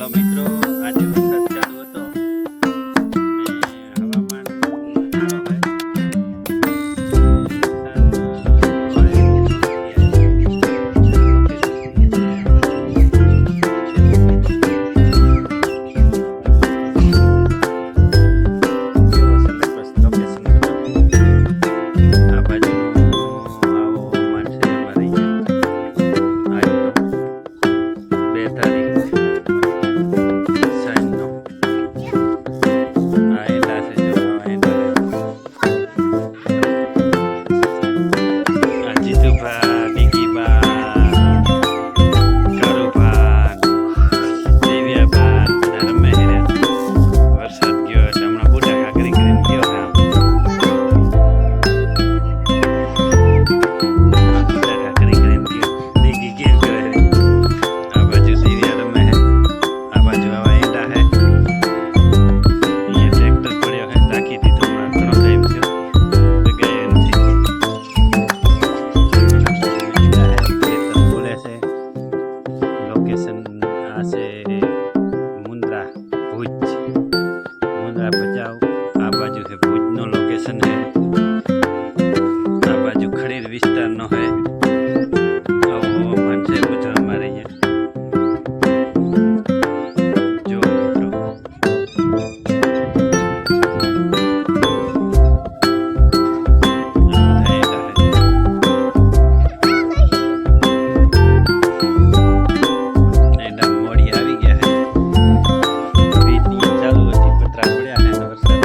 હાલો મિત્રો, આજે વરસાદ ચાલુ હતો ને હવામાન સારો હોય. વિસ્તારનો હે હવામાન છે બધું અમારે અહીંયા જો મોડી આવી ગયા હે વીજળી ચાલુ હતી પતરા પડ્યા હે વરસાદ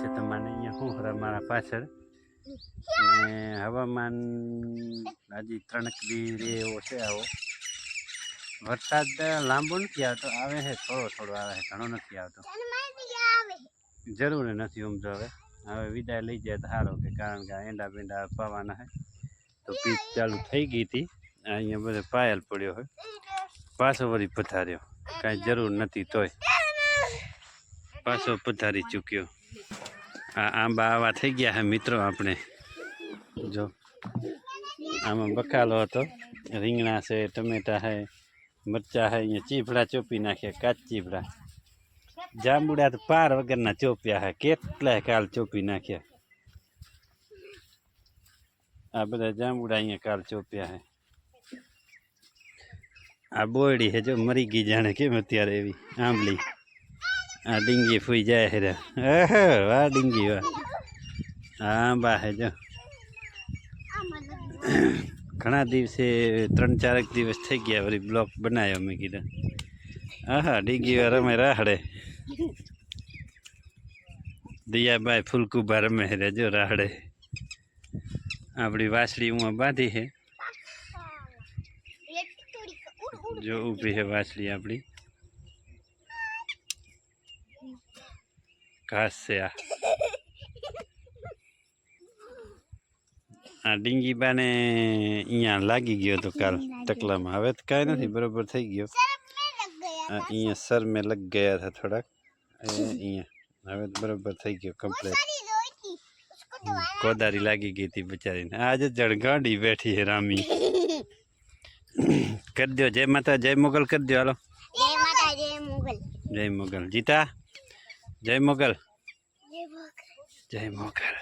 છે તમને અહીંયા શું મારા પાછળ ને હવામાન હજી 3 દી એવો છે. આવો વરસાદ લાંબો નથી આવતો, આવે છે થોડો આવે છે, ઘણો નથી આવતો, જરૂર નથી સમજો. હવે વિદાય લઈ જાય તો સારો કે કારણ કે એંડા બેંડા પાવાના છે તો પીચ ચાલુ થઈ ગઈ હતી. અહીંયા બધે પાયલ પડ્યો હોય, પાછો વળી પથાર્યો, કાંઈ જરૂર નથી તોય પાછો પથારી ચૂક્યો. આ આંબા આવા થઈ ગયા હે મિત્રો. આપણે જો આમાં બકાલો હતો, રીંગણા છે, ટમેટા છે, મરચા છે, અહીંયા ચીભડા ચોપી નાખ્યા, કાચ ચીભડા. જાંબુડા તો પાર વગરના ચોપ્યા હે, કેટલાય કાલ ચોપી નાખ્યા. આ બધા જાંબુડા અહીંયા કાલ ચોપ્યા હે. આ બોયડી છે જો મરી ગઈ જાણે કેમ અત્યારે એવી આંબલી. આ ડીંગી ફૂઈ જાય હે, વાહ ડીંગી વાહ. આ આંબા હે જો ઘણા દિવસે 3-4 દિવસ થઈ ગયા વળી બ્લોક બનાવ્યો મેં કીધું. હા ડીંગી વા રમે રાહડે. દિયાબાઈ ફૂલકુબા રમે હે જો રાહડે. આપણી વાસળી ઉમાં બાંધી છે જો ઊભી છે વાસળી આપણી. ઘાસ છે આ ડીંગી બાને અહીંયા લાગી ગયો તો કાલ ટકલામાં. હવે તો કાંઈ નથી, બરોબર થઈ ગયો. અહીંયા સર મેં લગ ગયા હતા થોડાક, અહીંયા હવે તો બરોબર થઈ ગયો કમ્પ્લીટ. કોદારી લાગી ગઈ હતી બિચારીને. આજે જળગાંડી બેઠી છે રામી. કરી દો જય માતા જય મોગલ કરી દો. હાલો જય મોગલ. જીતા જય મોગલ. જય મોગલ.